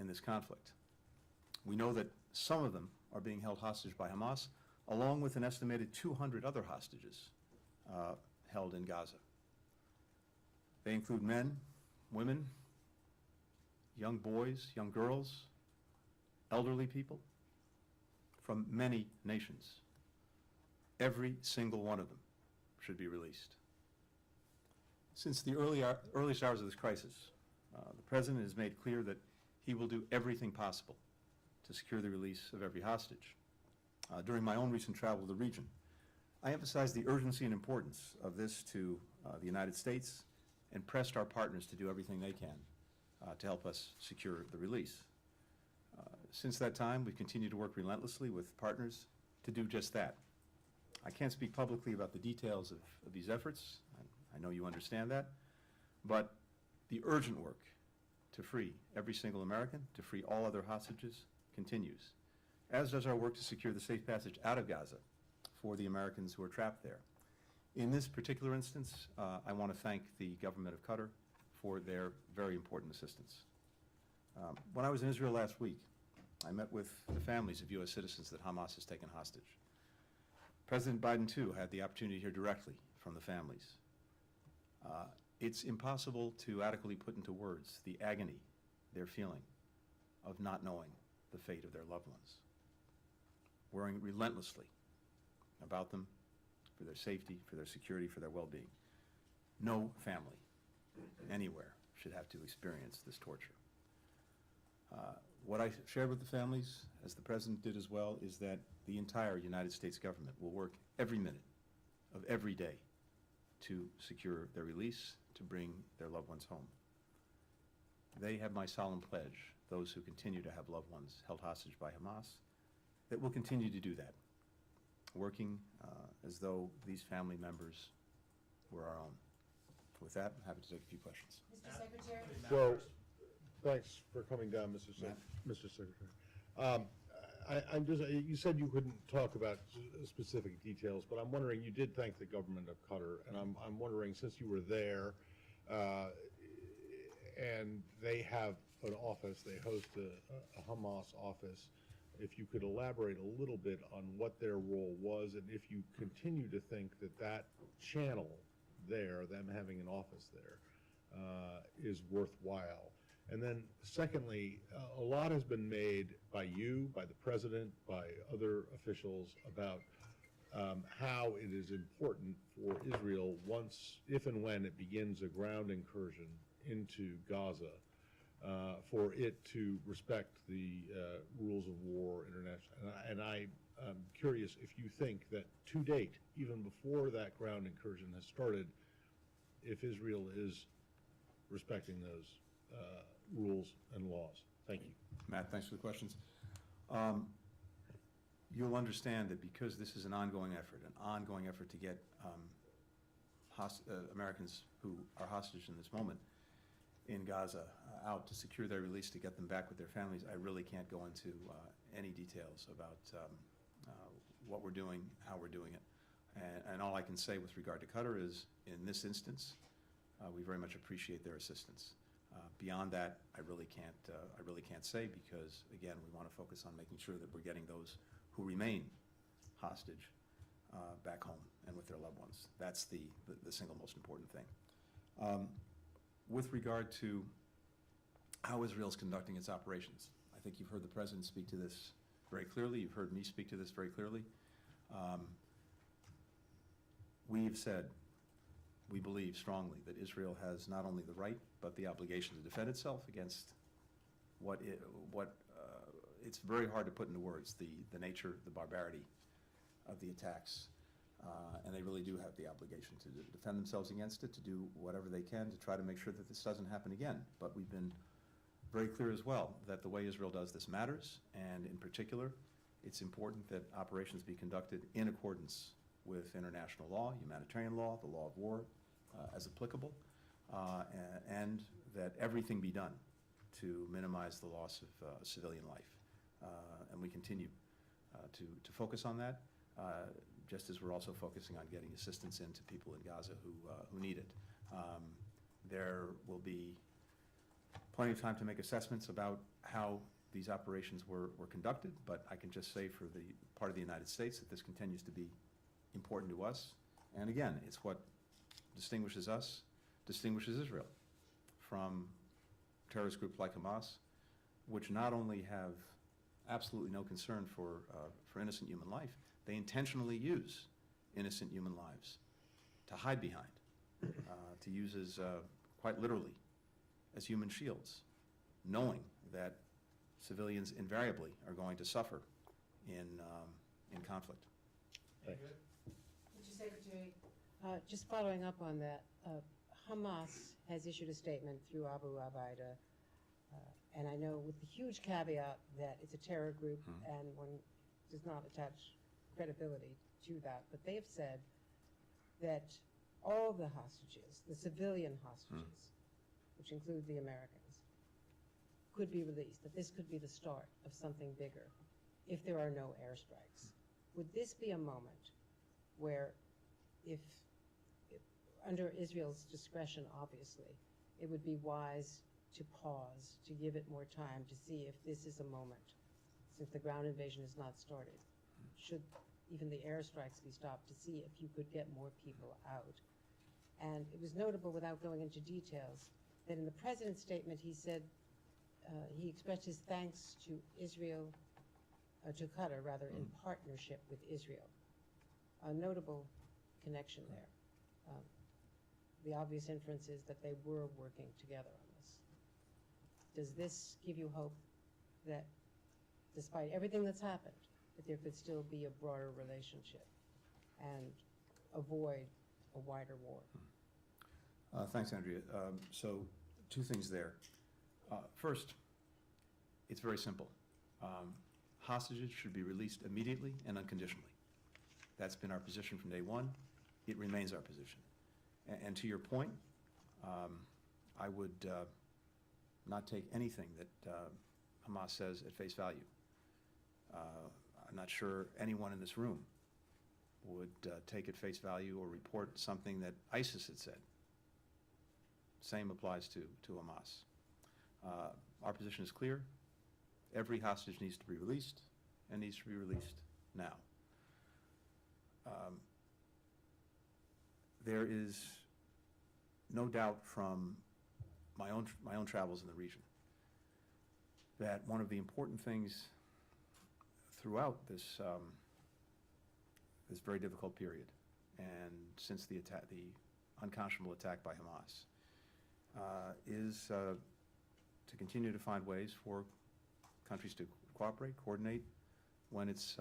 this conflict. We know that some of them are being held hostage by Hamas, along with an estimated 200 other hostages held in Gaza. They include men, women, young boys, young girls, elderly people from many nations. Every single one of them should be released. Since the earliest hours of this crisis, the President has made clear that he will do everything possible to secure the release of every hostage. During my own recent travel to the region, I emphasized the urgency and importance of this to the United States and pressed our partners to do everything they can to help us secure the release. Since that time, we've continued to work relentlessly with partners to do just that. I can't speak publicly about the details of these efforts. I know you understand that. But the urgent work to free every single American, to free all other hostages, continues, as does our work to secure the safe passage out of Gaza for the Americans who are trapped there. In this particular instance, I want to thank the government of Qatar for their very important assistance. When I was in Israel last week, I met with the families of U.S. citizens that Hamas has taken hostage. President Biden, too, had the opportunity to hear directly from the families. It's impossible to adequately put into words the agony they're feeling of not knowing the fate of their loved ones. Worrying relentlessly about them, for their safety, for their security, for their well-being. No family anywhere should have to experience this torture. What I shared with the families, as the President did as well, is that the entire United States government will work every minute of every day to secure their release, to bring their loved ones home. They have my solemn pledge, those who continue to have loved ones held hostage by Hamas, that we'll continue to do that, working as though these family members were our own. With that, I'm happy to take a few questions. Mr. Secretary? Well, thanks for coming down, Mr. Secretary. I'm just, you said you couldn't talk about specific details, but I'm wondering, you did thank the government of Qatar, and I'm wondering, since you were there, and they have an office, they host a Hamas office, if you could elaborate a little bit on what their role was, and if you continue to think that that channel there, them having an office there, is worthwhile. And then secondly, a lot has been made by you, by the President, by other officials about how it is important for Israel once, if and when it begins a ground incursion into Gaza, for it to respect the rules of war internationally. And I'm curious if you think that to date, even before that ground incursion has started, if Israel is respecting those rules and laws. Thank you. Matt, thanks for the questions. You'll understand that because this is an ongoing effort to get Americans who are hostage in this moment in Gaza out to secure their release, to get them back with their families, I really can't go into any details about what we're doing, how we're doing it. And all I can say with regard to Qatar is, in this instance, we very much appreciate their assistance. Beyond that, I really can't say, because again, we want to focus on making sure that we're getting those who remain hostage back home and with their loved ones. That's the single most important thing. With regard to how Israel is conducting its operations, I think you've heard the President speak to this very clearly. You've heard me speak to this very clearly. We've said, we believe strongly that Israel has not only the right but the obligation to defend itself against it's very hard to put into words, the nature, the barbarity of the attacks. And they really do have the obligation to defend themselves against it, to do whatever they can to try to make sure that this doesn't happen again. But we've been very clear as well that the way Israel does this matters, and in particular, it's important that operations be conducted in accordance with international law, humanitarian law, the law of war, as applicable, and that everything be done to minimize the loss of civilian life. And we continue to focus on that, just as we're also focusing on getting assistance into people in Gaza who need it. There will be plenty of time to make assessments about how these operations were conducted, but I can just say for the part of the United States that this continues to be important to us. And again, it's what distinguishes us, distinguishes Israel from terrorist groups like Hamas, which not only have absolutely no concern for innocent human life, they intentionally use innocent human lives to hide behind, to use as, quite literally, as human shields, knowing that civilians invariably are going to suffer in conflict. Thanks. Mr. Secretary, just following up on that, Hamas has issued a statement through Abu Abaida, and I know with the huge caveat that it's a terror group and one does not attach credibility to that, but they have said that all the hostages, the civilian hostages, which include the Americans, could be released, that this could be the start of something bigger if there are no airstrikes. Would this be a moment where, if under Israel's discretion, obviously, it would be wise to pause, to give it more time, to see if this is a moment, since the ground invasion has not started, should even the airstrikes be stopped, to see if you could get more people out. And it was notable, without going into details, that in the president's statement he said, he expressed his thanks to Israel, to Qatar rather, in partnership with Israel. A notable connection there. The obvious inference is that they were working together on this. Does this give you hope that despite everything that's happened, that there could still be a broader relationship and avoid a wider war? Thanks, Andrea. So, two things there. First, it's very simple. Hostages should be released immediately and unconditionally. That's been our position from day one. It remains our position. And to your point, I would not take anything that Hamas says at face value. I'm not sure anyone in this room would take at face value or report something that ISIS had said. Same applies to Hamas. Our position is clear. Every hostage needs to be released, and needs to be released now. There is no doubt from my own travels in the region that one of the important things throughout this this very difficult period, and since the unconscionable attack by Hamas, is to continue to find ways for countries to cooperate, coordinate, when it's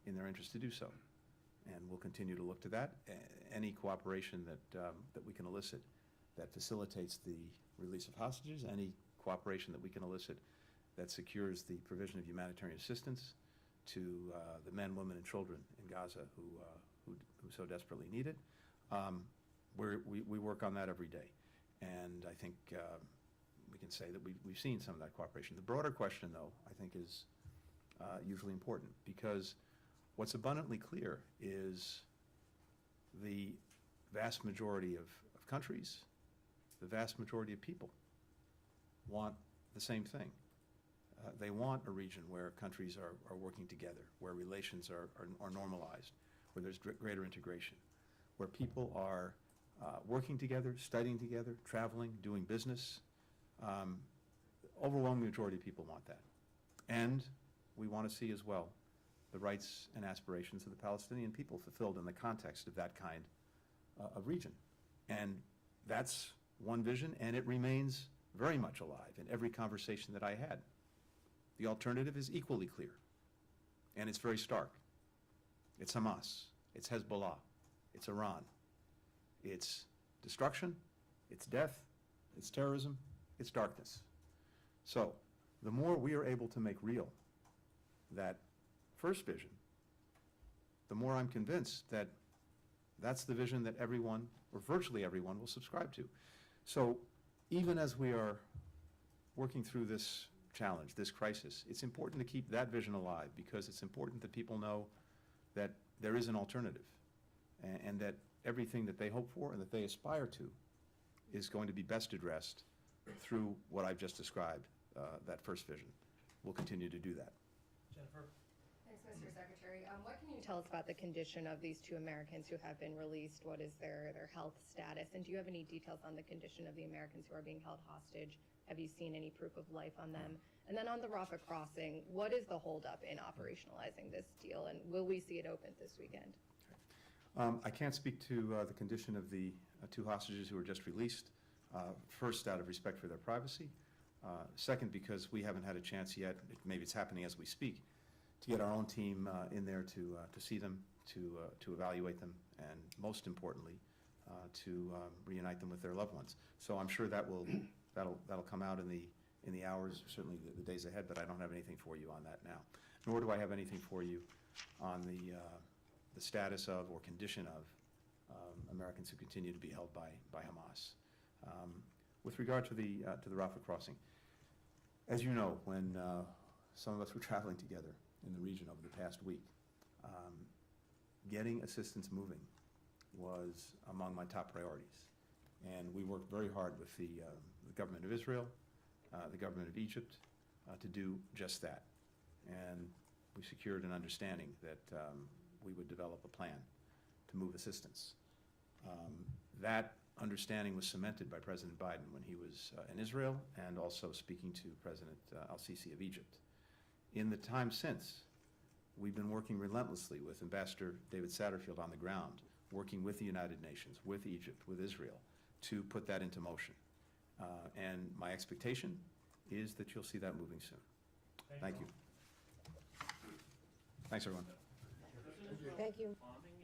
in their interest to do so. And we'll continue to look to that. Any cooperation that we can elicit that facilitates the release of hostages, any cooperation that we can elicit that secures the provision of humanitarian assistance to the men, women, and children in Gaza who so desperately need it. We work on that every day. And I think we can say that we've seen some of that cooperation. The broader question, though, I think is usually important, because what's abundantly clear is the vast majority of countries, the vast majority of people want the same thing. They want a region where countries are working together, where relations are normalized, where there's greater integration, where people are working together, studying together, traveling, doing business. Overwhelming majority of people want that. And we want to see as well the rights and aspirations of the Palestinian people fulfilled in the context of that kind of region. And that's one vision, and it remains very much alive in every conversation that I had. The alternative is equally clear, and it's very stark. It's Hamas, it's Hezbollah, it's Iran. It's destruction, it's death, it's terrorism, it's darkness. So the more we are able to make real that first vision, the more I'm convinced that that's the vision that everyone, or virtually everyone, will subscribe to. So even as we are working through this challenge, this crisis, it's important to keep that vision alive, because it's important that people know that there is an alternative, and that everything that they hope for and that they aspire to is going to be best addressed through what I've just described, that first vision. We'll continue to do that. Jennifer? Thanks, Mr. Secretary. What can you tell us about the condition of these 2 Americans who have been released? What is their health status? And do you have any details on the condition of the Americans who are being held hostage? Have you seen any proof of life on them? And then on the Rafah crossing, what is the holdup in operationalizing this deal? And will we see it open this weekend? I can't speak to the condition of the 2 hostages who were just released. First, out of respect for their privacy. Second, because we haven't had a chance yet, maybe it's happening as we speak, to get our own team in there to see them, to evaluate them, and most importantly, to reunite them with their loved ones. So I'm sure that'll come out in the hours, certainly the days ahead, but I don't have anything for you on that now. Nor do I have anything for you on the status of or condition of Americans who continue to be held by Hamas. With regard to the Rafah crossing, as you know, when some of us were traveling together in the region over the past week, getting assistance moving was among my top priorities. And we worked very hard with the government of Israel, the government of Egypt, to do just that. And we secured an understanding that we would develop a plan to move assistance. That understanding was cemented by President Biden when he was in Israel and also speaking to President al-Sisi of Egypt. In the time since, we've been working relentlessly with Ambassador David Satterfield on the ground, working with the United Nations, with Egypt, with Israel, to put that into motion. And my expectation is that you'll see that moving soon. Thank you. Thanks, everyone. Thank you. Bombing